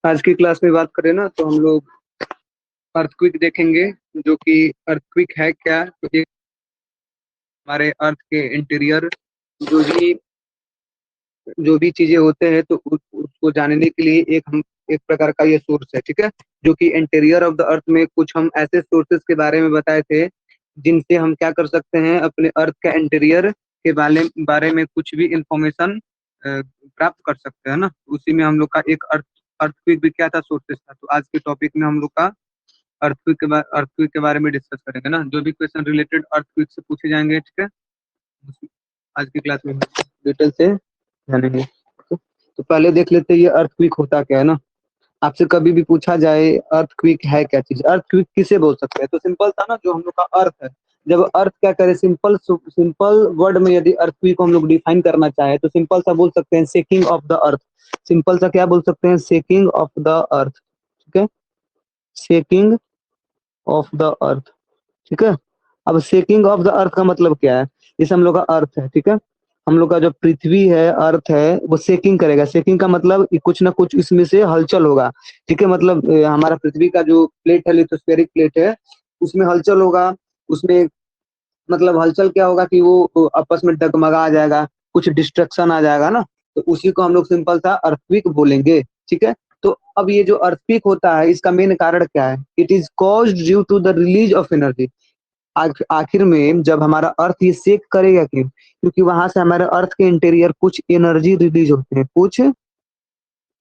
आज की क्लास में बात करें ना तो हम लोग अर्थक्वेक देखेंगे। जो कि अर्थक्वेक है क्या, तो एक हमारे अर्थ के इंटीरियर जो भी जो भी चीजें होते हैं तो उसको जानने के लिए एक प्रकार का ये सोर्स है, ठीक है। जो कि इंटीरियर ऑफ द अर्थ में कुछ हम ऐसे सोर्सेस के बारे में बताए थे जिनसे हम क्या कर सकते हैं, अपने अर्थ का इंटीरियर के बारे में कुछ भी इंफॉर्मेशन प्राप्त कर सकते हैं ना। उसी में हम लोग का एक अर्थक्वेक भी क्या था, सोर्सेस था। तो आज के टॉपिक में हम लोग का अर्थक्वेक के बारे में डिस्कस करेंगे ना। जो भी क्वेश्चन रिलेटेड अर्थक्वेक से पूछे जाएंगे, ठीक है, आज की क्लास में डिटेल से जानेंगे। तो पहले देख लेते हैं ये अर्थक्वेक होता क्या है ना। आपसे कभी भी पूछा जाए अर्थक्वेक है क्या चीज, अर्थक्वेक किसे बोल सकते हैं, तो सिंपल था ना, जो हम लोग का अर्थ है। जब अर्थ क्या करे, सिंपल सिंपल वर्ड में यदि अर्थक्वेक को हम लोग डिफाइन करना चाहे तो सिंपल सा बोल सकते हैं shaking of the earth. Simple सा क्या बोल सकते हैं, शेकिंग ऑफ द अर्थ, ठीक है, शेकिंग ऑफ द अर्थ, ठीक है। अब शेकिंग ऑफ द अर्थ का मतलब क्या है, जैसे हम लोग का अर्थ है, ठीक है, हम लोग का जो पृथ्वी है, अर्थ है, वो शेकिंग करेगा। शेकिंग का मतलब कि कुछ ना कुछ इसमें से हलचल होगा, ठीक है। मतलब हमारा पृथ्वी का जो प्लेट है, लिथोस्फेरिक प्लेट है, उसमें हलचल होगा। उसमें मतलब हलचल क्या होगा कि वो आपस में डगमगा जाएगा, कुछ डिस्ट्रक्शन आ जाएगा ना। तो उसी को हम लोग सिंपल सा अर्थक्वेक बोलेंगे, ठीक है। तो अब ये जो अर्थक्वेक होता है, इसका मेन कारण क्या है, it is caused due to the release of energy. आखिर में जब हमारा अर्थ ये शेक करेगा, क्यों, क्योंकि वहां से हमारे अर्थ के इंटीरियर कुछ एनर्जी रिलीज होते हैं, कुछ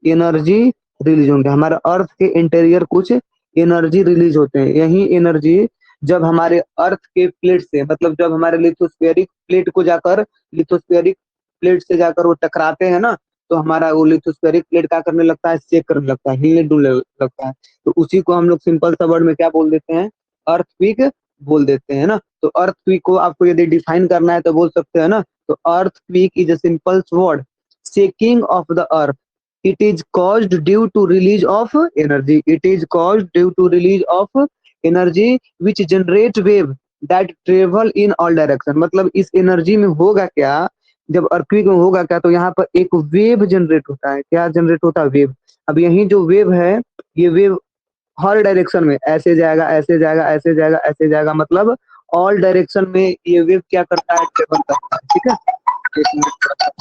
एनर्जी रिलीज होंगे। हमारे अर्थ के इंटीरियर कुछ एनर्जी रिलीज होते हैं। यही एनर्जी जब हमारे अर्थ के प्लेट से, मतलब जब हमारे लिथोस्फेरिक प्लेट को जाकर, लिथोस्फेरिक प्लेट से जाकर वो टकराते हैं ना, तो हमारा वो लिथोस्फेरिक प्लेट क्या करने लगता है, शेक करने लगता है, हिलने डुलने लगता है। तो उसी को हम लोग सिंपल सा वर्ड में क्या बोल देते हैं, अर्थक्वेक बोल देते हैं ना। तो अर्थक्वेक को आपको यदि डिफाइन करना है तो बोल सकते हैं ना, तो earthquake is a simple word, shaking of the earth. It is caused due to release of energy. It is caused due to release of energy which generate wave that travel in all direction। मतलब इस energy में होगा क्या, जब earthquake में होगा क्या, तो यहाँ पर एक वेव जनरेट होता है। क्या जनरेट होता है, वेव। अब यही जो वेव है, ये वेव हर डायरेक्शन में ऐसे जाएगा, ऐसे जाएगा, ऐसे जाएगा, ऐसे जाएगा, मतलब ऑल डायरेक्शन में ये वेव क्या करता है, ट्रेवल करता है, ठीक है। एक मिनट।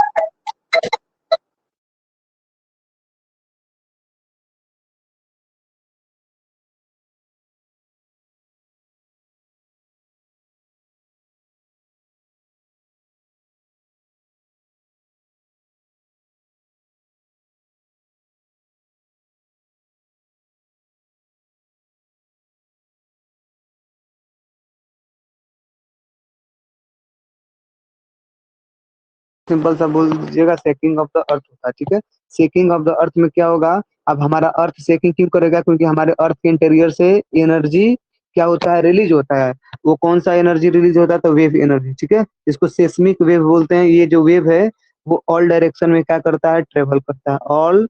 सिंपल सा बोल दीजिएगा, शेकिंग ऑफ द अर्थ होता है, ठीक है। शेकिंग ऑफ द अर्थ में क्या होगा, अब हमारा अर्थ शेकिंग क्यों करेगा, क्योंकि हमारे अर्थ के इंटीरियर से एनर्जी क्या होता है, रिलीज होता है। वो कौन सा एनर्जी रिलीज होता है, तो वेव एनर्जी, ठीक है। इसको सेस्मिक वेव बोलते हैं। ये जो वेव है वो ऑल डायरेक्शन में क्या करता है, ट्रेवल करता है, ऑल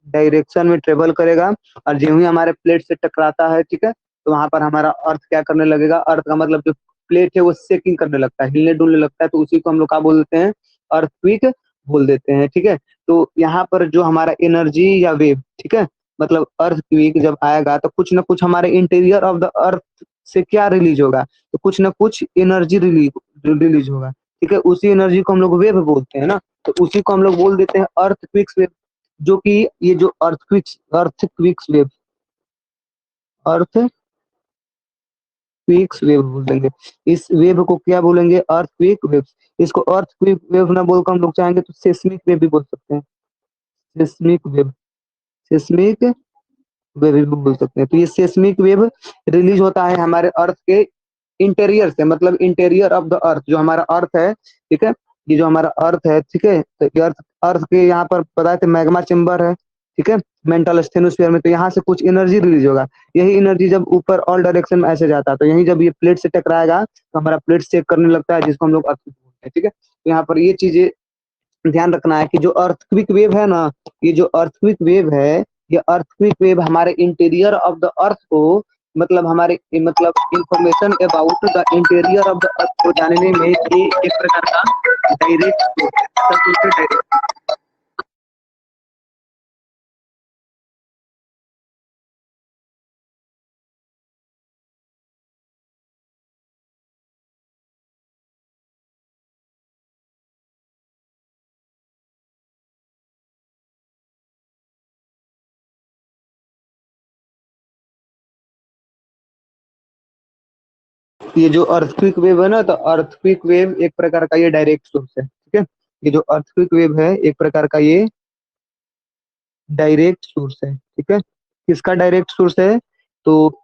डायरेक्शन में ट्रेवल करेगा। और जो ही हमारे प्लेट से टकराता है, ठीक है, तो वहां पर हमारा अर्थ क्या करने लगेगा, अर्थ का मतलब जो प्लेट है वो शेकिंग करने लगता है, हिलने डुलने लगता है। तो उसी को हम लोग क्या बोल देते हैं, अर्थक्वेक बोल देते हैं, ठीक है। तो यहाँ पर जो हमारा एनर्जी या वेव, ठीक है, मतलब अर्थक्वेक जब आएगा तो कुछ ना कुछ हमारे इंटीरियर ऑफ द अर्थ से क्या रिलीज होगा, तो कुछ ना कुछ एनर्जी रिलीज रिलीज होगा, ठीक है। उसी एनर्जी को हम लोग वेव बोलते हैं ना। तो उसी को हम लोग बोल देते हैं अर्थक्वेक वेव। जो कि ये जो अर्थक्वेक्स वेव, अर्थक्वेक्स वेव बोल देंगे। इस वेव को क्या बोलेंगे, अर्थक्वेक वेव। इसको अर्थक्वेक वेव ना बोलकर हम लोग चाहेंगे तो सेस्मिक वेव भी बोल सकते हैं, सेस्मिक वेव, सेस्मिक वेव भी बोल सकते हैं। तो ये सेस्मिक वेव रिलीज होता है हमारे अर्थ के इंटीरियर से, मतलब इंटीरियर ऑफ द अर्थ, जो हमारा अर्थ है, ठीक है। ये जो हमारा अर्थ है, ठीक है, तो ये अर्थ अर्थ के यहाँ पर पता है मैग्मा चेम्बर है, ठीक है, मेंटल स्टेनोस्फीयर में। तो यहाँ से कुछ एनर्जी रिलीज होगा। यही एनर्जी जब ऊपर ऑल डायरेक्शन में ऐसे जाता है, तो यही जब ये प्लेट से टकराएगा तो हमारा प्लेट चेक करने लगता है, जिसको हम लोग अर्थ बोलते हैं, ठीक है। तो यहाँ पर ये चीजें ध्यान रखना है कि जो अर्थक्वेक वेव है ना, ये जो अर्थक्वेक वेव है, ये अर्थक्वेक वेव हमारे इंटीरियर ऑफ द अर्थ को, मतलब हमारे मतलब information about the interior of the earth को जानने में ये एक प्रकार का डायरेक्ट ये जो अर्थक्विक वेव है ना, तो अर्थक्विक वेव एक प्रकार का ये डायरेक्ट सोर्स है, ठीक है। ये जो अर्थक्विक वेव है एक प्रकार का ये डायरेक्ट सोर्स है, ठीक है। किसका डायरेक्ट सोर्स है? तो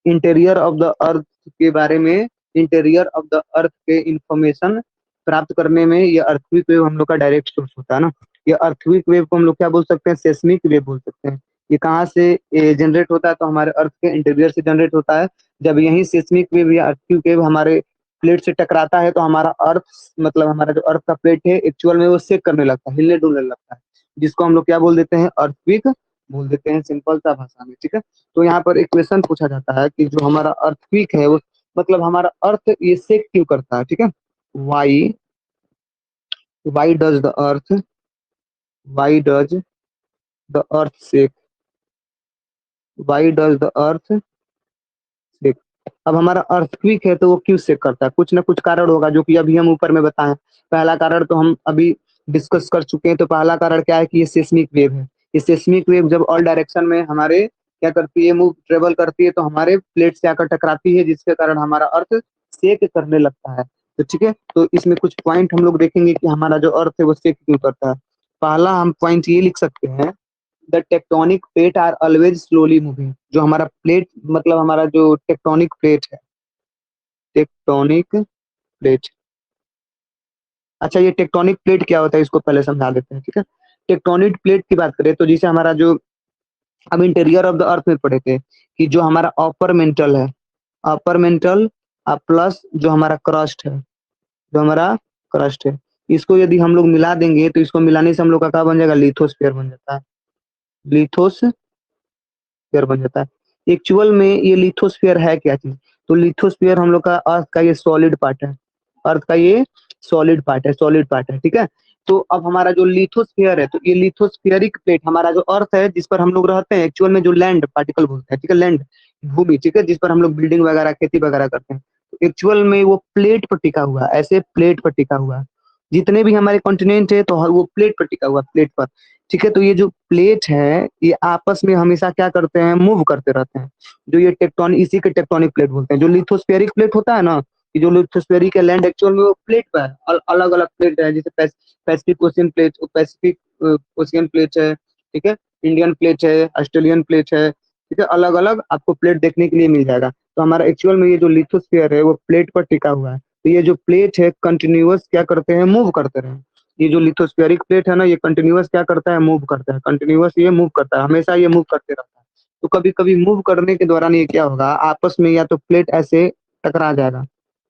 इंटीरियर ऑफ द अर्थ के बारे में, इंटीरियर ऑफ द अर्थ के इंफॉर्मेशन प्राप्त करने में ये अर्थक्विक वेव हम लोग का डायरेक्ट सोर्स होता है ना। ये अर्थक्विक वेव को हम लोग क्या बोल सकते हैं? सेस्मिक वेव बोल सकते हैं। ये कहाँ से जनरेट होता है? तो हमारे अर्थ के इंटीरियर से जनरेट होता है। जब यही सेस्मिक वेव या अर्थक्विक वेव हमारे प्लेट से टकराता है तो हमारा अर्थ, मतलब हमारा जो अर्थ का प्लेट है एक्चुअल में वो शेक करने लगता है, हिलने डुलने लगता है, जिसको हम लोग क्या बोल देते हैं? अर्थक्विक बोल देते हैं, सिंपल सा भाषा में, ठीक है। तो यहाँ पर एक क्वेश्चन पूछा जाता है कि जो हमारा अर्थक्विक है वो, मतलब हमारा अर्थ ये शेक क्यों करता है, ठीक है। Why why does the earth, why does the earth shake, why does the earth shake. अब हमारा अर्थक्विक है तो वो क्यों शेक करता है? कुछ ना कुछ कारण होगा, जो कि अभी हम ऊपर में बताएं। पहला कारण तो हम अभी डिस्कस कर चुके हैं। तो पहला कारण क्या है? कि ये सेस्मिक वेव है। ये सेस्मिक वेव जब ऑल डायरेक्शन में हमारे क्या करती है? मूव ट्रेवल करती है, तो हमारे प्लेट से आकर टकराती है, जिसके कारण हमारा अर्थ शेक करने लगता है। तो ठीक है, तो इसमें कुछ पॉइंट हम लोग देखेंगे कि हमारा जो अर्थ है वो शेक क्यों करता है। पहला हम पॉइंट ये लिख सकते हैं, the tectonic plate are always slowly moving. जो हमारा प्लेट, मतलब हमारा जो टेक्टोनिक प्लेट है, टेक्टोनिक प्लेट। अच्छा, ये टेक्टोनिक प्लेट क्या होता है इसको पहले समझा देते हैं, ठीक है। टेक्टोनिक प्लेट की बात करें तो जैसे हमारा जो हम इंटीरियर ऑफ द अर्थ में पढ़े थे कि जो हमारा अपर मेंटल है, अपर मेंटल प्लस जो हमारा क्रस्ट है, जो हमारा क्रस्ट है, इसको यदि हम लोग मिला देंगे तो इसको मिलाने से हम लोग का क्या बन जाएगा? लिथोस्फीयर बन जाता है। लिथोस्फीयर बन जाता है। एक्चुअल में ये लिथोस्फीयर है क्या चीज? तो लिथोस्फीयर हम लोग का अर्थ का ये सॉलिड पार्ट है। अर्थ का ये सॉलिड पार्ट है, सॉलिड पार्ट है, ठीक है। तो अब हमारा जो लिथोस्फीयर है, तो ये लिथोस्फीयरिक प्लेट, हमारा जो अर्थ है जिस पर हम लोग रहते हैं, एक्चुअल में जो लैंड पार्टिकल बोलते हैं, ठीक है, लैंड भूमि, ठीक है, जिस पर हम लोग बिल्डिंग वगैरह खेती वगैरह करते हैं, तो एक्चुअल में वो प्लेट पर टिका हुआ है, ऐसे प्लेट पर टिका हुआ है। जितने भी हमारे कॉन्टिनेंट है तो वो प्लेट पर टिका हुआ, प्लेट पर, ठीक है। तो ये जो प्लेट है ये आपस में हमेशा क्या करते हैं? मूव करते रहते हैं। जो ये टेक्टोनिक, इसी के टेक्टोनिक प्लेट बोलते हैं। जो लिथोस्फेरिक प्लेट होता है ना, कि जो लिथोस्फेरिक है लैंड, एक्चुअल में वो प्लेट पर है, अलग अलग प्लेट है, जैसे Pacific ocean plate, Pacific ocean plate है, ठीक है, इंडियन प्लेट है, ऑस्ट्रेलियन प्लेट है, ठीक है, अलग अलग आपको प्लेट देखने के लिए मिल जाएगा। तो हमारा एक्चुअल में ये जो लिथोस्फेयर है वो प्लेट पर टिका हुआ है। तो ये जो प्लेट है कंटिन्यूअस क्या करते हैं? मूव करते रहे। ये जो लिथोस्फेरिक प्लेट है ना, ये कंटिन्यूअस क्या करता है? मूव करता है, कंटिन्यूअस ये मूव करता है, हमेशा ये मूव करते रहता है। तो कभी कभी मूव करने के दौरान ये क्या होगा? आपस में या तो प्लेट ऐसे टकरा जाएगा,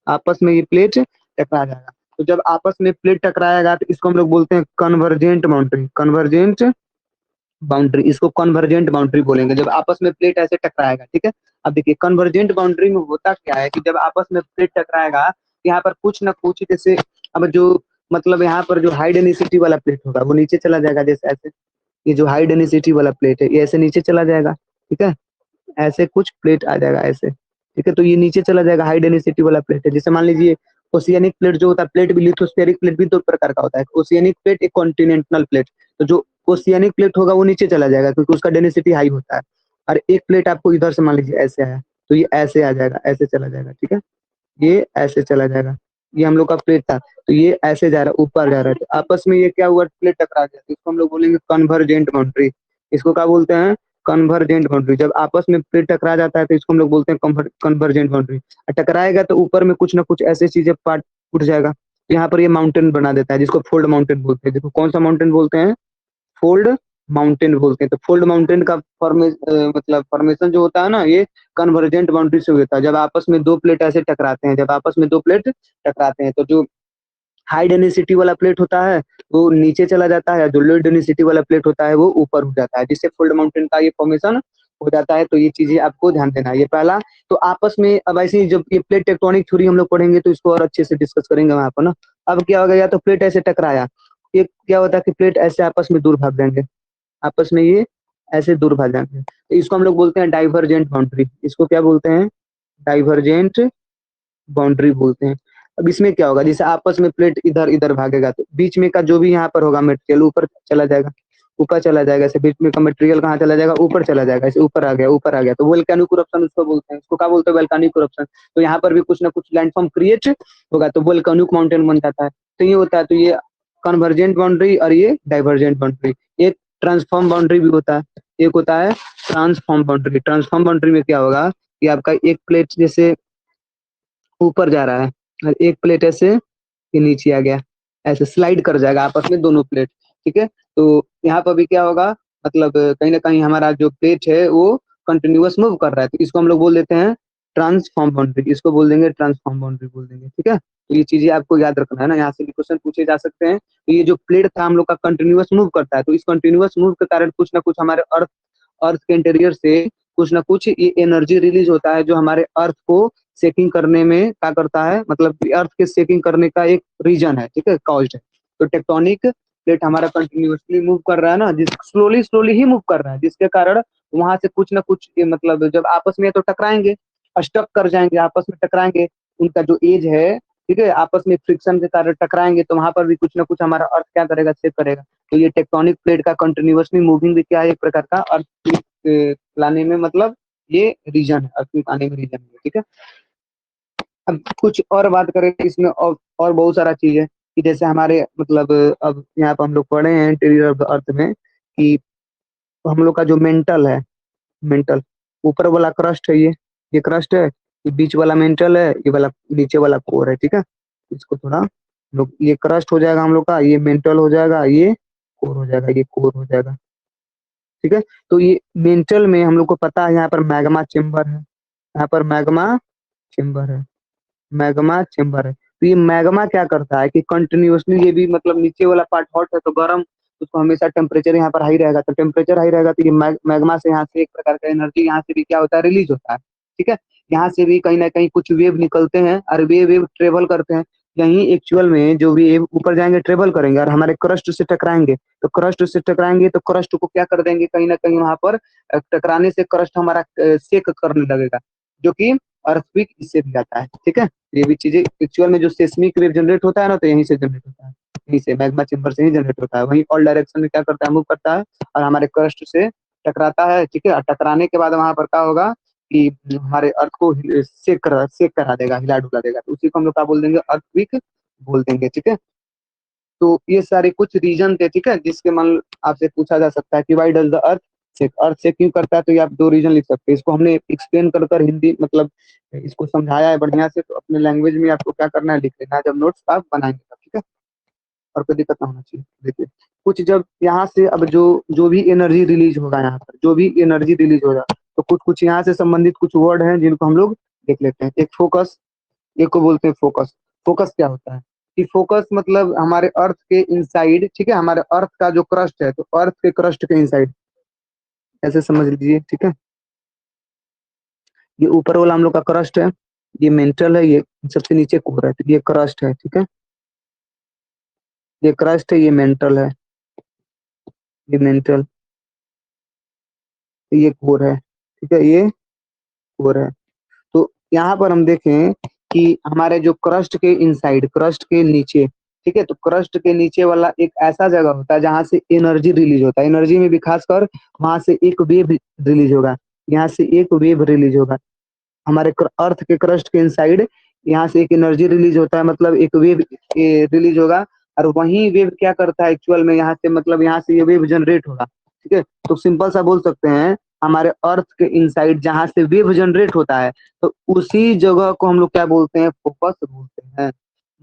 आपस में ये प्लेट टकरा जाएगा। तो जब आपस में प्लेट टकराएगा तो इसको हम लोग बोलते हैं कन्वर्जेंट बाउंड्री, कन्वर्जेंट बाउंड्री, इसको कन्वर्जेंट बाउंड्री बोलेंगे जब आपस में प्लेट ऐसे टकराएगा, ठीक है। अब देखिए कन्वर्जेंट बाउंड्री में होता क्या है कि जब आपस में प्लेट टकराएगा, यहाँ पर कुछ ना कुछ, जैसे अब जो, मतलब यहाँ पर जो हाई डेंसिटी वाला प्लेट होगा वो नीचे चला जाएगा, जैसे ऐसे। ये जो हाई डेंसिटी वाला प्लेट है ये ऐसे नीचे चला जाएगा, ठीक है, ऐसे कुछ प्लेट आ जाएगा ऐसे, ठीक है। तो ये नीचे चला जाएगा, हाई डेंसिटी वाला प्लेट है। जैसे मान लीजिए ओशियनिक प्लेट जो होता है, प्लेट भी लिथोस्फेरिक प्लेट भी दो प्रकार का होता है, ओशियनिक प्लेट, एक कॉन्टिनेंटल प्लेट। तो जो ओशियनिक प्लेट होगा वो नीचे चला जाएगा क्योंकि उसका डेंसिटी हाई होता है। और एक प्लेट आपको इधर से मान लीजिए ऐसे आया, तो ये ऐसे आ जाएगा, ऐसे चला जाएगा, ठीक है, ये ऐसे चला जाएगा। ये हम लोग का प्लेट था, तो ये ऐसे जा रहा है, ऊपर जा रहा है, तो आपस में ये क्या हुआ? प्लेट टकरा गया, तो इसको हम लोग बोलेंगे कन्वर्जेंट बाउंड्री। इसको क्या बोलते हैं? Convergent boundary. जब आपस में प्लेट टकरा जाता है तो इसको हम लोग बोलते हैं कन्वर्जेंट बाउंड्री। टकराएगा तो ऊपर में कुछ ना कुछ ऐसी चीजें पार्ट उठ जाएगा, तो यहाँ पर ये माउंटेन बना देता है, जिसको फोल्ड माउंटेन बोलते हैं। देखो कौन सा माउंटेन बोलते हैं? फोल्ड माउंटेन बोलते हैं। तो फोल्ड माउंटेन का मतलब फॉर्मेशन जो होता है ना, ये कन्वर्जेंट बाउंड्री से होता है। जब आपस में दो प्लेट ऐसे टकराते हैं, जब आपस में दो प्लेट टकराते हैं, तो जो हाई डेंसिटी वाला प्लेट होता है वो नीचे चला जाता है, जो लो डेंसिटी वाला प्लेट होता है वो ऊपर उठ जाता है, जिससे फोल्ड माउंटेन का ये फॉर्मेशन हो जाता है। तो ये चीजें आपको ध्यान देना है, ये पहला। तो आपस में अब ऐसे ही जब ये प्लेट टेक्टोनिक थ्योरी हम लोग पढ़ेंगे तो इसको और अच्छे से डिस्कस करेंगे वहां पर ना। अब क्या होगा? या तो प्लेट ऐसे टकराया, एक क्या होता है कि प्लेट ऐसे आपस में दूर भाग जाएंगे, आपस में ये ऐसे दूर भाग जाएंगे, तो इसको हम लोग बोलते हैं डाइवर्जेंट बाउंड्री। इसको क्या बोलते हैं? डाइवर्जेंट बाउंड्री बोलते हैं। अब इसमें क्या होगा? जैसे आपस में प्लेट इधर इधर भागेगा तो बीच में का जो भी यहाँ पर होगा मटेरियल ऊपर चला जाएगा, ऊपर चला जाएगा, ऐसे बीच में का मटेरियल कहाँ चला जाएगा, ऊपर चला जाएगा, ऐसे ऊपर आ गया, ऊपर आ गया, तो वोल्केनिक इरप्शन उसको बोलते हैं। इसको क्या बोलते हैं? Volcanic eruption. तो यहाँ पर भी कुछ ना कुछ लैंडफॉर्म क्रिएट होगा तो वोल्केनिक माउंटेन बन जाता है। तो ये होता है, तो ये कन्वर्जेंट बाउंड्री और ये डाइवर्जेंट बाउंड्री। एक ट्रांसफॉर्म बाउंड्री भी होता है, एक होता है ट्रांसफॉर्म बाउंड्री। ट्रांसफॉर्म बाउंड्री में क्या होगा कि आपका एक प्लेट जैसे ऊपर जा रहा है और एक प्लेट ऐसे ये नीचे आ गया, ऐसे स्लाइड कर जाएगा आपस में दोनों प्लेट, ठीक है। तो यहाँ पर भी क्या होगा, मतलब कहीं ना कहीं हमारा जो प्लेट है वो कंटिन्यूअस मूव कर रहा है, तो इसको हम लोग बोल देते हैं ट्रांसफॉर्म बाउंड्री। इसको बोल देंगे ट्रांसफॉर्म बाउंड्री बोल देंगे, ठीक है। तो ये चीजें आपको याद रखना है ना, यहाँ से भी क्वेश्चन पूछे जा सकते हैं। तो ये जो प्लेट था हम लोग का कंटिन्यूअस मूव करता है, तो इस कंटिन्यूअस मूव के कारण कुछ ना कुछ हमारे अर्थ अर्थ के इंटीरियर से कुछ ना कुछ ये एनर्जी रिलीज होता है, जो हमारे अर्थ को सेकिंग करने में क्या करता है, मतलब अर्थ के सेकिंग करने का एक रीजन है, ठीक है, कॉज है। तो टेक्टोनिक प्लेट हमारा कंटिन्यूअसली मूव कर रहा है ना, जिस स्लोली स्लोली ही मूव कर रहा है, जिसके कारण वहां से कुछ ना कुछ मतलब जब आपस में तो टकराएंगे, स्टक कर जाएंगे, आपस में टकराएंगे, उनका जो एज है, ठीक है, आपस में फ्रिक्शन के कारण टकराएंगे, तो वहां पर भी कुछ ना कुछ हमारा अर्थ क्या करेगा, सेव करेगा। तो ये टेक्टोनिक प्लेट का कंटिन्यूअसली मूविंग भी क्या है, एक प्रकार का अर्थ लाने में, मतलब ये रीजन है, अर्थ आने में रीजन है, ठीक है। अब कुछ और बात करें इसमें, और बहुत सारा चीज है कि जैसे हमारे मतलब अब यहाँ पर हम लोग पढ़े हैं इंटीरियर ऑफ द अर्थ में कि हम लोग का जो मेंटल है, मेंटल ऊपर वाला क्रस्ट है, ये क्रस्ट है, ये बीच वाला मेंटल है, ये वाला नीचे वाला कोर है, ठीक है। इसको थोड़ा लोग, ये क्रस्ट हो जाएगा हम लोग का, ये मेंटल हो जाएगा, ये कोर हो जाएगा, ये कोर हो जाएगा, ठीक है। तो ये मेंटल में हम लोग को पता है यहाँ पर मैग्मा चेम्बर है, यहाँ पर मैग्मा चेम्बर है, मैग्मा चेम्बर है। तो ये मैग्मा क्या करता है कि कंटिन्यूअसली, ये भी मतलब नीचे वाला पार्ट हॉट है तो गर्म, उसको हमेशा टेम्परेचर यहाँ पर हाई रहेगा, तो टेम्परेचर हाई रहेगा तो ये मैग्मा से यहाँ से एक प्रकार का एनर्जी यहाँ से भी क्या होता है, रिलीज होता है, ठीक है। यहाँ से भी कहीं ना कहीं कुछ वेव निकलते हैं और वेव ट्रेवल करते हैं। यही एक्चुअल में जो वेव ऊपर जाएंगे ट्रेवल करेंगे और हमारे क्रस्ट से टकराएंगे, तो क्रस्ट से टकराएंगे तो क्रस्ट को क्या कर देंगे, कहीं ना कहीं वहां पर टकराने से क्रस्ट हमारा सेक करने लगेगा, जो कि अर्थक्वेक इससे भी आता है, ठीक है। ये भी चीजें एक्चुअल में जो सेस्मिक वेव जनरेट होता है ना, तो यहीं से जनरेट होता है, यहीं से मैग्मा चेम्बर से ही जनरेट होता है। वहीं ऑल डायरेक्शन में क्या करता है, मूव करता है और हमारे क्रस्ट से टकराता है, ठीक है। और टकराने के बाद वहां पर क्या होगा कि हमारे अर्थ को सेक करा देगा, हिला डुला देगा, तो उसी को हम लोग क्या बोल देंगे, अर्थक्वेक बोल देंगे, ठीक है। तो ये सारे कुछ रीजन थे, ठीक है, जिसके मन आपसे पूछा जा सकता है कि वाई डज द अर्थ से, अर्थ से क्यों करता है, तो ये आप दो रीजन लिख सकते हैं। इसको हमने एक्सप्लेन कर कर हिंदी मतलब इसको समझाया है बढ़िया से, तो अपने लैंग्वेज में आपको क्या करना है, लिख लेना है जब नोट्स आप बनाएंगे तब, ठीक है। और कोई दिक्कत ना होना चाहिए। देखिए कुछ जब यहाँ से अब जो जो भी एनर्जी रिलीज होगा, यहाँ पर जो भी एनर्जी रिलीज होगा, तो कुछ कुछ यहाँ से संबंधित कुछ वर्ड हैं जिनको हम लोग देख लेते हैं। एक फोकस, एक को बोलते हैं फोकस। फोकस क्या होता है कि फोकस मतलब हमारे अर्थ के इनसाइड, ठीक है, हमारे अर्थ का जो क्रस्ट है, तो अर्थ के क्रस्ट के इनसाइड ऐसे समझ लीजिए, ठीक है। ये ऊपर वाला हम लोग का क्रस्ट है, ये मेंटल है, ये सबसे नीचे कोर है, तो ये क्रस्ट है, ठीक है। ये क्रस्ट है, ये मेंटल है, ये मेंटल, ये कोर है, ठीक है, ये कोर है। तो यहाँ पर हम देखें कि हमारे जो क्रस्ट के इनसाइड, क्रस्ट के नीचे, ठीक है, तो क्रस्ट के नीचे वाला एक ऐसा जगह होता है जहां से एनर्जी रिलीज होता है। एनर्जी में भी खासकर वहां से एक वेव रिलीज होगा, यहाँ से एक वेव रिलीज होगा हमारे अर्थ के क्रस्ट के इनसाइड। यहाँ से एक एनर्जी रिलीज होता है, मतलब एक वेव रिलीज होगा, और वही वेव क्या करता है एक्चुअल में, यहाँ से मतलब यहाँ से ये वेव जनरेट होगा, ठीक है। तो सिंपल सा बोल सकते हैं हमारे अर्थ के इनसाइड जहां से वेव जनरेट होता है, तो उसी जगह को हम लोग क्या बोलते हैं, फोकस बोलते हैं।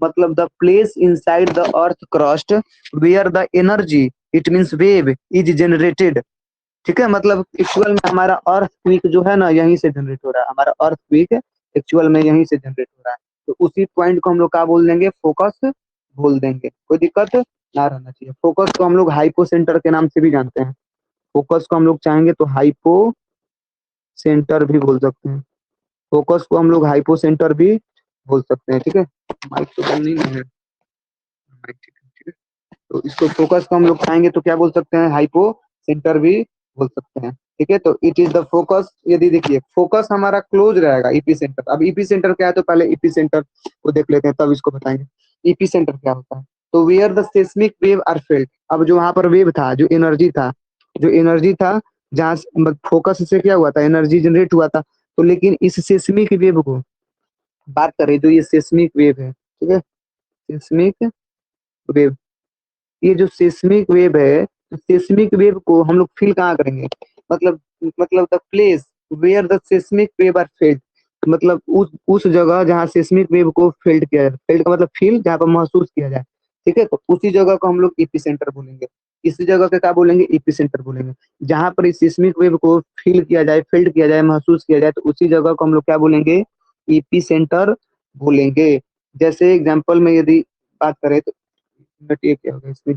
मतलब the place inside the earth crust where the energy, it means wave is generated, ठीक है। मतलब एक्चुअल में हमारा अर्थ क्विक जो है ना, यहीं से जनरेट हो रहा है, हमारा अर्थ क्विक एक्चुअल में यहीं से जनरेट हो रहा है। तो उसी पॉइंट को हम लोग क्या बोल देंगे, फोकस बोल देंगे, कोई दिक्कत ना रहना चाहिए। फोकस को हम लोग हाइपो सेंटर के नाम से भी जानते हैं। फोकस को हम लोग चाहेंगे तो हाइपो सेंटर भी बोल सकते हैं, फोकस को हम लोग हाइपो सेंटर भी बोल सकते हैं, ठीक है। माइक तो बंद नहीं है, माइक ठीक है, ठीक है। तो इसको फोकस को हम लोग चाहेंगे तो क्या बोल सकते हैं, हाइपो सेंटर भी बोल सकते हैं, ठीक है। तो इट इज द फोकस, यदि देखिए फोकस हमारा क्लोज रहेगा ईपी सेंटर। अब ईपी सेंटर क्या है, तो पहले ईपी सेंटर को देख लेते हैं तब इसको बताएंगे। ईपी सेंटर क्या होता है, तो where the seismic wave are felt, अब जो वहां पर वेव था, जो एनर्जी था जहां फोकस से क्या हुआ था, एनर्जी जनरेट हुआ था। तो लेकिन इस सेस्मिक वेव को बात करें, जो ये सेस्मिक वेव है, ठीक है, सेस्मिक वेव, ये जो सेस्मिक वेव है, तो सेस्मिक वेव को हम लोग फील कहाँ करेंगे, मतलब the place where the seismic wave are felt, मतलब उस जगह जहाँ सेस्मिक वेव को फेल्ट किया जाए, फेल्ट का मतलब फील, जहाँ पर महसूस किया जाए, ठीक है, तो उसी जगह को हम लोग एपिसेंटर बोलेंगे। इसी जगह के क्या बोलेंगे, एपिसेंटर बोलेंगे। जहाँ पर इस सेस्मिक वेव को फील किया जाए, फेल्ट किया जाए, महसूस किया जाए, तो उसी जगह को हम लोग क्या बोलेंगे, एपिसेंटर बोलेंगे। जैसे एग्जाम्पल में यदि बात करें तो बट ये क्या होगा इसमें,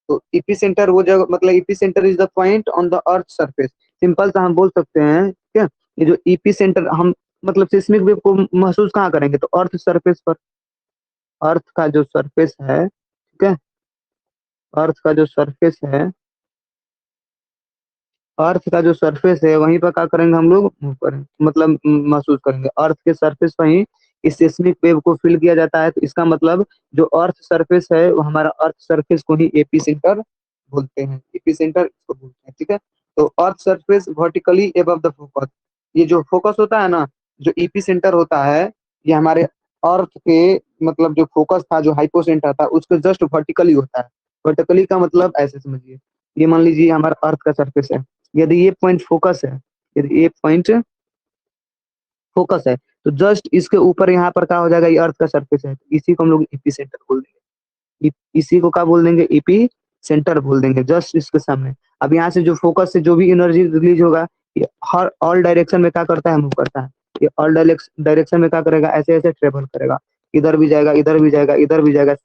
तो इपीसेंटर वो जगह, मतलब epicentre is the point on the earth surface. Simple सा हम बोल सकते हैं क्या, ये जो इपीसेंटर हम मतलब सिस्मिक वेव को महसूस कहाँ करेंगे, तो अर्थ सरफेस पर। अर्थ का जो सरफेस है, ठीक है, अर्थ का जो सरफेस है, अर्थ का जो सरफेस है वहीं पर क्या करेंगे हम लोग, मूव करेंगे, मतलब महसूस करेंगे अर्थ के सरफेस पर ही इस सिस्मिक वेव को फील किया जाता है। तो इसका मतलब जो अर्थ सरफेस है वो हमारा अर्थ सरफेस को ही एपीसेंटर बोलते हैं, एपीसेंटर इसको बोलते हैं, ठीक है। तो earth surface vertically above the focus, ये जो फोकस होता है ना, जो एपीसेंटर होता है, ये हमारे अर्थ के मतलब जो फोकस था, जो हाइपोसेंटर था, उसके जस्ट वर्टिकली होता है। वर्टिकली का मतलब ऐसे समझिए, ये मान लीजिए हमारा अर्थ का सरफेस है, यदि ये पॉइंट फोकस है, यदि ये पॉइंट फोकस है, तो जस्ट इसके ऊपर यहाँ पर क्या हो जाएगा, ये अर्थ का सरफेस है, तो इसी को हम लोग एपी सेंटर बोल देंगे। इसी को क्या बोल देंगे, एपी सेंटर बोल देंगे, जस्ट इसके सामने। अब यहाँ से जो फोकस से जो भी एनर्जी रिलीज होगा, ये हर ऑल डायरेक्शन में क्या करता है, मूव करता है। ये ऑल डायरेक्शन में क्या करेगा, ऐसे ऐसे ट्रेवल करेगा, इधर भी जाएगा, इधर भी जाएगा, इधर भी जाएगा,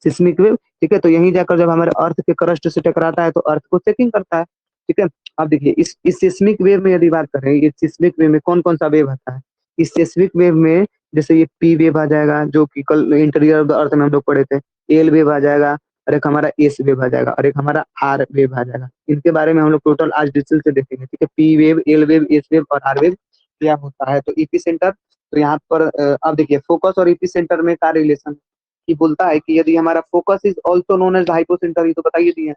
सिस्मिक वेव, ठीक है। तो यहीं जाकर जब हमारे अर्थ के क्रस्ट से टकराता है तो अर्थ को चेकिंग करता है, ठीक है। अब देखिए इस सिस्मिक वेव में यदि बात करें, ये सिस्मिक वेव में कौन कौन सा वेव आता है, इस सिस्मिक वेव में जैसे ये पी वेव आ जाएगा, जो कि कल इंटीरियर ऑफ द अर्थ में हम लोग पढ़े थे, एल वेव आ जाएगा, और एक हमारा एस वेव आ जाएगा, और एक हमारा आर वेव आ जाएगा। इनके बारे में हम लोग टोटल आज डिटेल से देखेंगे, ठीक है। P wave, L wave, S wave और आर वेव क्या होता है। तो इपी सेंटर, तो यहाँ पर अब देखिए फोकस और इपी सेंटर में क्या रिलेशन की बोलता है कि यदि हमारा focus is also known as hypocenter, ये तो बताइए दिए,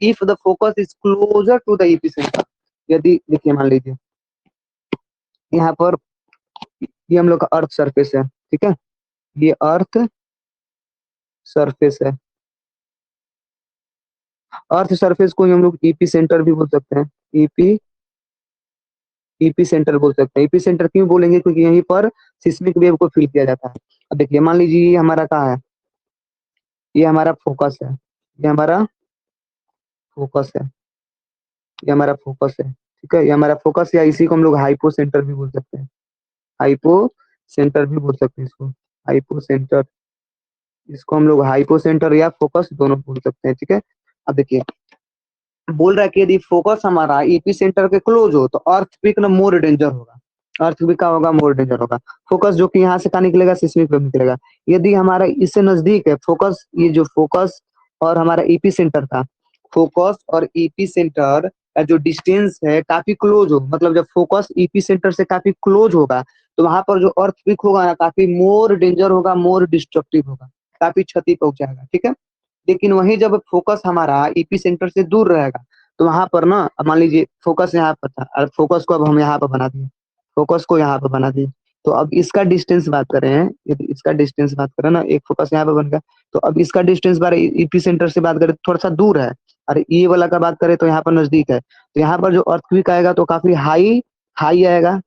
if the focus is closer to the epicenter, यदि देखिए मान लीजिए यहाँ पर ये हम लोग का अर्थ सरफेस है, ठीक है, ये अर्थ सरफेस है। अर्थ सरफेस को ही हम लोग ईपी सेंटर भी बोल सकते हैं, ईपी ईपी सेंटर बोल सकते हैं। ईपी सेंटर क्यों बोलेंगे, क्योंकि यहीं पर सिस्मिक वेव को फील किया जाता है। अब देखिए मान लीजिए ये हमारा कहाँ है, ये हमारा फोकस है, ये हमारा फोकस है, ये हमारा फोकस है, ठीक है, ये हमारा फोकस, या इसी को हम लोग हाइपो सेंटर भी बोल सकते हैं, हाइपो सेंटर भी बोल सकते हैं इसको, हाइपो सेंटर, इसको हम लोग हाइपो सेंटर या फोकस दोनों बोल सकते हैं, ठीक है। अब देखिए बोल रहा है कि यदि फोकस हमारा ईपी सेंटर के क्लोज हो तो अर्थक्वेक ना मोर डेंजर होगा, अर्थक्वेक का होगा मोर डेंजर होगा। फोकस जो कि यहाँ से कहाँ निकलेगा, सिस्मिक वेव निकलेगा। यदि हमारा इससे नजदीक है फोकस, ये जो फोकस और हमारा ईपी सेंटर था, फोकस और ईपी सेंटर का जो डिस्टेंस है काफी क्लोज हो, मतलब जब फोकस ईपी सेंटर से काफी क्लोज होगा, तो वहां पर जो अर्थक्वेक होगा ना, काफी मोर डेंजर होगा, मोर डिस्ट्रक्टिव होगा, काफी क्षति पहुंचाएगा, ठीक है। लेकिन वही जब फोकस हमारा ईपी सेंटर से दूर रहेगा, तो वहां पर ना, अब मान लीजिए फोकस यहाँ पर था और फोकस को अब हम यहाँ पर बना दिए, फोकस को यहाँ पर बना दिए, तो अब इसका डिस्टेंस बात करें, यदि इसका डिस्टेंस बात करें ना, एक फोकस यहाँ पे बन गया, तो अब इसका डिस्टेंस बारे ईपी सेंटर से बात करें तो थोड़ा सा दूर है, और ये वाला का बात करें तो यहाँ पर नजदीक है। तो यहाँ पर जो अर्थक्वेक आएगा तो काफी हाई हाई आएगा,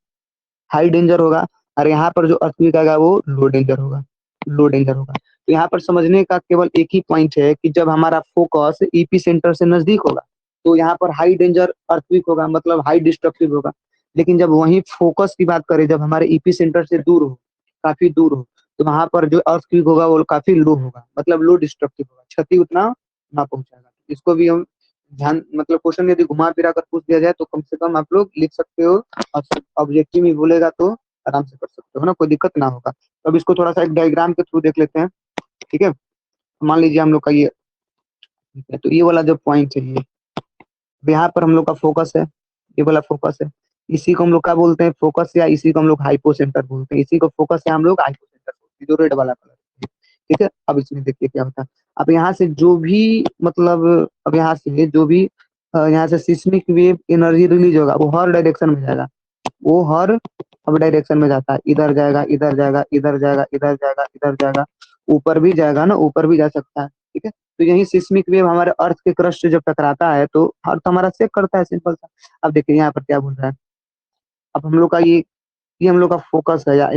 हाई डेंजर होगा, और यहाँ पर जो अर्थक्वेक आएगा वो लो डेंजर होगा, लो डेंजर होगा। तो यहाँ पर समझने का केवल एक ही पॉइंट है कि जब हमारा फोकस ईपी सेंटर से नजदीक होगा तो यहाँ पर हाई डेंजर अर्थक्वेक होगा, मतलब हाई डिस्ट्रक्टिव होगा। लेकिन जब वही फोकस की बात करें, जब हमारे ईपी सेंटर से दूर हो, काफी दूर हो, तो वहां पर जो अर्थक्वेक होगा वो काफी लो होगा, मतलब लो डिस्ट्रक्टिव होगा, क्षति उतना ना पहुंचाएगा। इसको भी हम ध्यान, मतलब क्वेश्चन यदि घुमा फिरा कर पूछ दिया जाए तो कम से कम आप लोग लिख सकते हो, और ऑब्जेक्टिव में बोलेगा तो आराम से कर सकते हो ना, कोई दिक्कत ना होगा। तो अब इसको थोड़ा सा एक डायग्राम के थ्रू देख लेते हैं, ठीक है। मान लीजिए हम लोग का ये, ठीक है, तो ये वाला जो पॉइंट है, ये यहाँ पर हम लोग का फोकस है, ये वाला फोकस है, इसी को हम लोग क्या बोलते हैं, फोकस, या इसी को हम लोग हाइपो सेंटर बोलते हैं, इसी को फोकस या हम लोग हाइपो सेंटर बोलते हैं, जो रेड वाला कलर है, ठीक है। अब इसमें देखिए क्या होता है, अब यहाँ से जो भी मतलब अब यहाँ से जो भी यहाँ से सिस्मिक वेव एनर्जी रिलीज होगा वो हर डायरेक्शन में जाएगा, वो हर अब डायरेक्शन में जाता है, इधर जाएगा इधर जाएगा इधर जाएगा इधर जाएगा इधर जाएगा, ऊपर भी जाएगा ना, ऊपर भी जा सकता है, ठीक है। तो यही सिस्मिक वेव हमारे अर्थ के क्रस्ट से जब टकराता है तो अर्थ हमारा शेक करता है, सिंपल सा। अब देखिए यहाँ पर क्या बोल रहा है, अब हम लोग का ये हम लोग का फोकस है या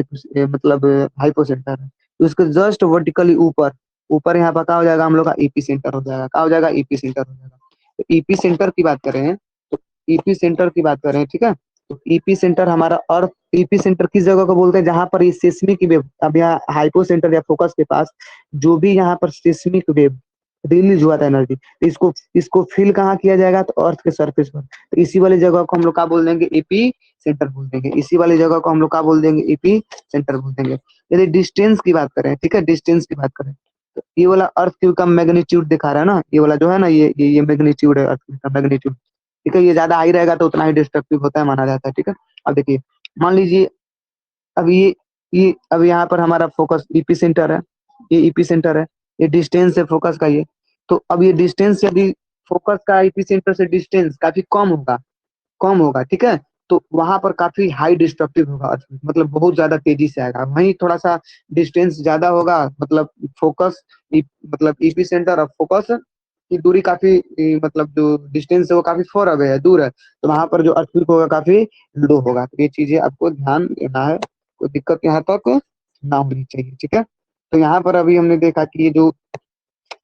मतलब हाइपो सेंटर है, तो इसके जस्ट वर्टिकली ऊपर ऊपर यहाँ पर क्या हो जाएगा, हम लोग का ईपी सेंटर हो जाएगा, क्या हो जाएगा, ईपी सेंटर हो जाएगा। तो ईपी सेंटर की बात करें तो ईपी सेंटर की बात करें, ठीक है। तो ईपी सेंटर हमारा अर्थ, ईपी सेंटर किस जगह को बोलते हैं, जहां पर ये सेस्मिक वेव, अब यहाँ हाइपो सेंटर या फोकस के पास जो भी यहाँ पर सेस्मिक वेव रिलीज हुआ था एनर्जी, तो इसको इसको फील कहाँ किया जाएगा, तो अर्थ के सरफेस पर। तो इसी वाली जगह को हम लोग क्या बोल देंगे, एपी सेंटर बोल देंगे, इसी वाली जगह को हम लोग क्या बोल देंगे, एपी सेंटर बोल देंगे। यदि डिस्टेंस की बात करें, ठीक है, डिस्टेंस की बात करें तो ये वाला अर्थ क्यूब का मैग्नीट्यूड दिखा रहा है ना, ये वाला जो है ना, ये मैग्नीट्यूड है अर्थ क्यूब का मैग्नीट्यूड, ठीक है। ये ज्यादा हाई रहेगा तो उतना ही डिस्ट्रक्टिव होता है माना जाता है, ठीक है। अब देखिए मान लीजिए अब ये अब यहाँ पर हमारा फोकस ईपी सेंटर है, ये ईपी सेंटर है, ये डिस्टेंस है फोकस का ये। तो अब ये डिस्टेंस यदि फोकस का ईपी सेंटर से डिस्टेंस काफी कम होगा, कम होगा, ठीक है, तो वहां पर काफी हाई डिस्ट्रक्टिव होगा, मतलब बहुत ज्यादा तेजी से आएगा। वहीं थोड़ा सा डिस्टेंस ज्यादा होगा, मतलब फोकस मतलब ईपी सेंटर और फोकस की दूरी काफी मतलब जो डिस्टेंस है वो काफी फॉर अवे है, दूर है, तो वहां पर जो अर्थक्वेक होगा काफी लो होगा। तो ये चीजें आपको ध्यान देना है, कोई दिक्कत यहाँ तक ना होनी चाहिए, ठीक है। तो यहाँ पर अभी हमने देखा कि ये जो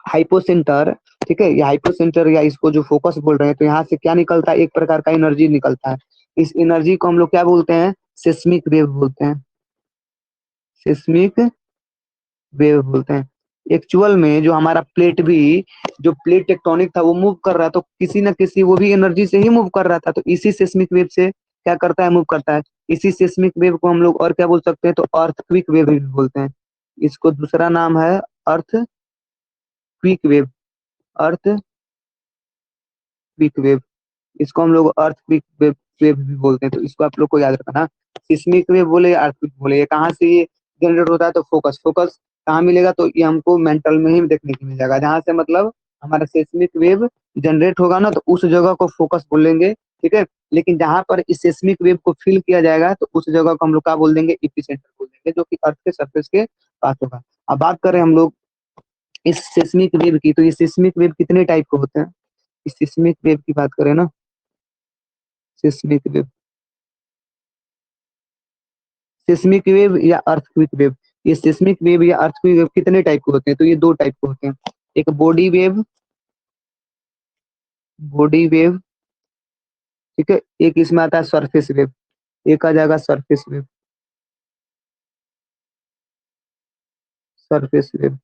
हाइपोसेंटर, ठीक है, ये हाइपोसेंटर या इसको जो फोकस बोल रहे हैं, तो यहाँ से क्या निकलता है, एक प्रकार का एनर्जी निकलता है। इस एनर्जी को हम लोग क्या बोलते हैं, सिस्मिक वेव बोलते हैं, सिस्मिक वेव बोलते हैं। एक्चुअल में जो हमारा प्लेट भी, जो प्लेट टेक्टोनिक था वो मूव कर रहा है, तो किसी न किसी वो भी एनर्जी से ही मूव कर रहा था, तो इसी सिस्मिक वेव से क्या करता है, मूव करता है। इसी सिस्मिक वेव को हम लोग और क्या बोल सकते हैं, तो अर्थक्विक वेव भी बोलते हैं। इसको दूसरा नाम है अर्थ क्विक वेव, अर्थ क्विक वेव, इसको हम लोग अर्थ क्विक वेव वेव भी बोलते हैं। तो इसको आप लोग को याद रखना, सिस्मिक वेव बोले या अर्थ क्विक बोले, ये कहाँ से ये जनरेट होता है, तो फोकस, फोकस कहाँ मिलेगा, तो ये हमको मेंटल में ही देखने को मिल जाएगा, जहाँ से मतलब हमारा सिस्मिक वेव जनरेट होगा ना, तो उस जगह को फोकस बोलेंगे, ठीक है। लेकिन जहां पर इस सिस्मिक वेव को फील किया जाएगा तो उस जगह को हम लोग क्या बोल देंगे, इपिसेंटर बोल देंगे, जो कि अर्थ के सरफेस के पास होगा। अब बात करें हम लोग इस सिस्मिक वेव की, तो ये सिस्मिक वेव कितने टाइप के होते हैं, इस सिस्मिक वेव की बात करें ना, सिस्मिक वेव, सिस्मिक वेव या अर्थक्वेक वेव, ये सिस्मिक वेव या अर्थक्वेक वेव कितने टाइप के होते हैं, तो ये दो टाइप के होते हैं। एक बॉडी वेव, बॉडी वेव, ठीक है, एक इसमें आता है सरफेस वेव, एक आ जाएगा सरफेस वेव, सरफेस वेव,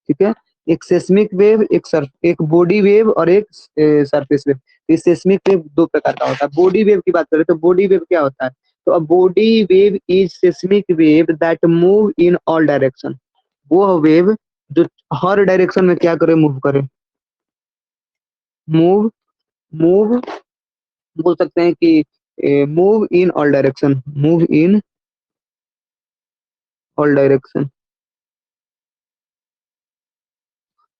ठीक है। एक सेस्मिक वेव, एक बॉडी वेव और एक सरफेस वेव। ये सेस्मिक वेव दो प्रकार का होता है। बॉडी वेव की बात करें तो बॉडी वेव क्या होता है, तो a body wave is seismic wave that move in all direction, वो वेव जो हर डायरेक्शन में क्या करे, मूव करे, मूव, मूव बोल सकते हैं कि move in all direction, move in all direction,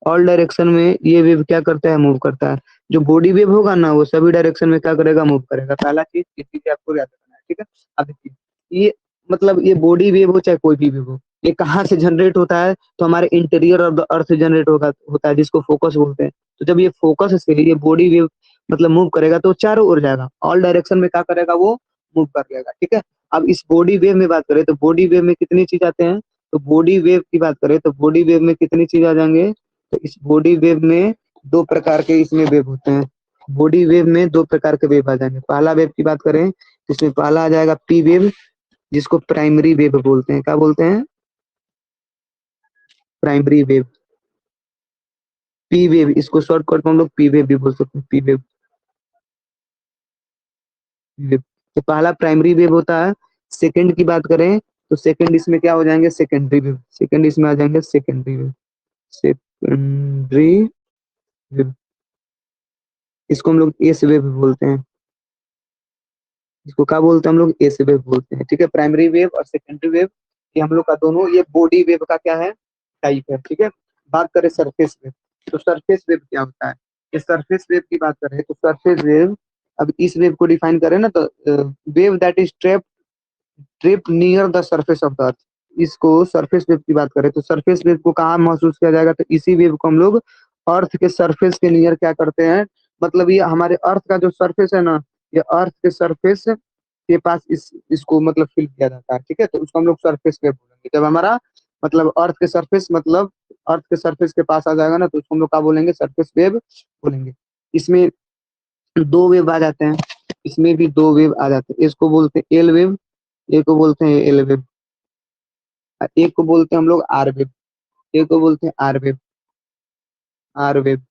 all direction में ये वेव क्या करता है, मूव करता है। जो बॉडी वेव होगा ना वो सभी डायरेक्शन में क्या करेगा, मूव करेगा। पहला चीज ये चीज आपको याद रखना है, ठीक है। अब देखिए ये मतलब ये बॉडी वेव हो चाहे कोई भी वेव हो, ये कहाँ से जनरेट होता है, तो हमारे इंटीरियर ऑफ द अर्थ से जनरेट होता है, जिसको फोकस बोलते हैं। तो जब ये फोकस से ये बॉडी वेव मतलब मूव करेगा तो चारों ओर जाएगा, ऑल डायरेक्शन में क्या करेगा, वो मूव कर लेगा, ठीक है। अब इस बॉडी वेव में बात करें तो बॉडी वेव में कितनी चीज आते हैं, तो बॉडी वेव की बात करें तो बॉडी वेव में कितनी चीज आ जाएंगे, तो इस बॉडी वेव में दो प्रकार के इसमें वेव होते हैं। बॉडी वेव में दो प्रकार के वेव आ जाएंगे। पहला वेव की बात करें तो इसमें पहला आ जाएगा पी वेव, जिसको प्राइमरी वेव बोलते हैं। क्या बोलते हैं, प्राइमरी वेव, पी वेव, इसको शॉर्टकट में हम लोग पी वेव भी बोल सकते हैं, पी वेव, वेव। तो पहला प्राइमरी वेव होता है। सेकंड की बात करें तो सेकंड इसमें क्या हो जाएंगे, सेकेंडरी वेव, सेकंड इसमें आ जाएंगे सेकेंडरी वेव, सेकेंडरी वेव, इसको हम लोग एस वेव बोलते हैं, इसको क्या बोलते हैं हम लोग, एस वेव बोलते हैं, ठीक है। प्राइमरी वेव और सेकेंडरी वेव ये हम लोग का दोनों ये बॉडी वेव का क्या है, टाइप है, ठीक है। बात करें सरफेस वेव, तो सरफेस वेव क्या होता है? ये सरफेस वेव की बात करें तो सरफेस वेव, अब इस वेव को डिफाइन करें ना तो wave that is trip near the surface of the earth, इसको सरफेस वेव की बात करें तो सरफेस वेव को कहाँ महसूस किया जाएगा? तो इसी वेव को हम लोग अर्थ के सरफेस के नियर क्या करते हैं, मतलब ये हमारे अर्थ का जो सरफेस है ना, ये अर्थ के सरफेस के पास इसको मतलब फील किया जाता है, ठीक है, तो उसको हम लोग सरफेस वेव बोलेंगे। जब हमारा मतलब अर्थ के सरफेस, मतलब अर्थ के सरफेस के पास आ जाएगा ना तो उसको हम लोग क्या बोलेंगे? सरफेस वेव बोलेंगे। इसमें दो वेव आ जाते हैं, इसमें भी दो वेव आ जाते हैं, इसको बोलते हैं एल वेव, एक को बोलते हैं एल वेव, एक को बोलते हैं हम लोग आर वेव, एक को बोलते हैं R wave, R wave,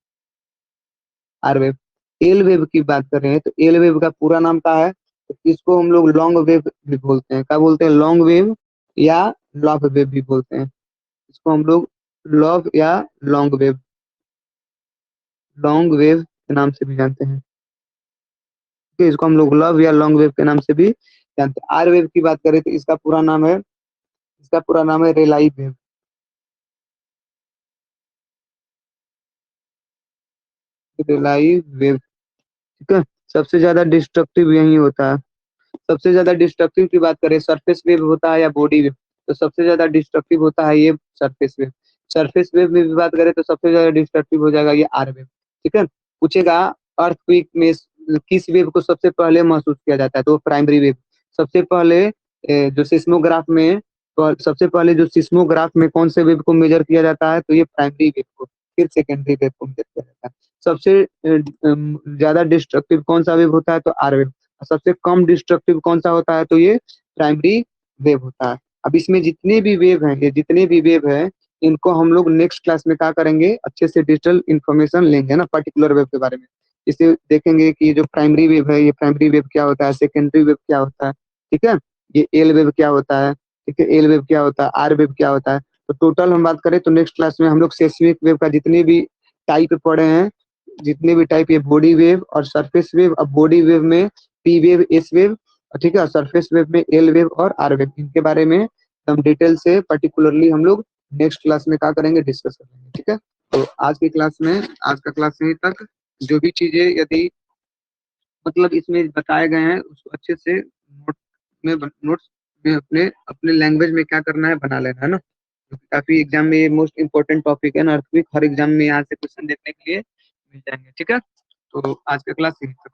R wave. L wave की बात कर रहे हैं तो एल वेव का पूरा नाम क्या है? तो इसको हम लोग लॉन्ग वेव भी बोलते हैं, क्या बोलते हैं? लॉन्ग वेव या लॉन्ग वेव भी बोलते हैं, इसको हम लोग लॉन्ग या लॉन्ग वेव, लॉन्ग वेव के नाम से भी जानते हैं, ठीक है, इसको हम लोग लव या लॉन्ग वेव के नाम से भी जानते हैं। आर वेव की बात करें तो इसका पूरा नाम है, इसका पूरा नाम है रेलाई वेव, रेलाई वेव, ठीक है। सबसे ज्यादा डिस्ट्रक्टिव यही होता है, सबसे ज्यादा डिस्ट्रक्टिव की बात करें, सरफेस वेव होता है या बॉडी वेव, तो सबसे ज्यादा डिस्ट्रक्टिव होता है ये सरफेस वेव। सरफेस वेव में भी बात करें तो सबसे ज्यादा डिस्ट्रक्टिव हो जाएगा ये आर वेव, ठीक है। पूछेगा अर्थक्वेक में किस वेव को सबसे पहले महसूस किया जाता है, तो प्राइमरी वेव। सबसे पहले जो सिस्मोग्राफ में, तो सबसे पहले जो सिस्मोग्राफ में कौन से वेव को मेजर किया जाता है, तो ये प्राइमरी वेव को, फिर सेकेंडरी वेव को मेजर किया जाता है। सबसे ज्यादा डिस्ट्रक्टिव कौन सा वेव होता है, तो आर वेव। सबसे कम डिस्ट्रक्टिव कौन सा होता है, तो ये प्राइमरी वेव होता है। अब इसमें जितने भी वेव हैं, ये जितने भी वेव हैं, इनको हम लोग नेक्स्ट क्लास में क्या करेंगे? अच्छे से डिजिटल इंफॉर्मेशन लेंगे ना पर्टिकुलर वेव के बारे में, इसे देखेंगे कि जो प्राइमरी वेव है, ये प्राइमरी वेव क्या होता है, सेकेंडरी वेव क्या होता है, ठीक है, ये एल वेव क्या होता है, ठीक है, एल वेव क्या होता है, आर वेव क्या होता है। तो टोटल हम बात करें तो नेक्स्ट क्लास में हम लोग सेस्मिक वेव का जितने भी टाइप पढ़े हैं, जितने भी टाइप, ये बॉडी वेव और सरफेस वेव, अब बॉडी वेव में पी वेव, एस वेव, ठीक है, सरफेस वेव में एल वेव और आर वेव, इनके बारे में हम डिटेल से पर्टिकुलरली हम लोग नेक्स्ट क्लास में क्या करेंगे? डिस्कस करेंगे, ठीक है। तो आज की क्लास में, आज का क्लास यहीं तक। जो भी चीजें यदि मतलब इसमें बताए गए हैं उसको अच्छे से नोट्स में अपने अपने लैंग्वेज में क्या करना है? बना लेना है ना, क्योंकि काफी एग्जाम में ये मोस्ट इंपॉर्टेंट टॉपिक है ना, अर्थक्वेक। हर एग्जाम में यहाँ से क्वेश्चन देखने के लिए मिल जाएंगे, ठीक है। तो आज का क्लास यहीं तक।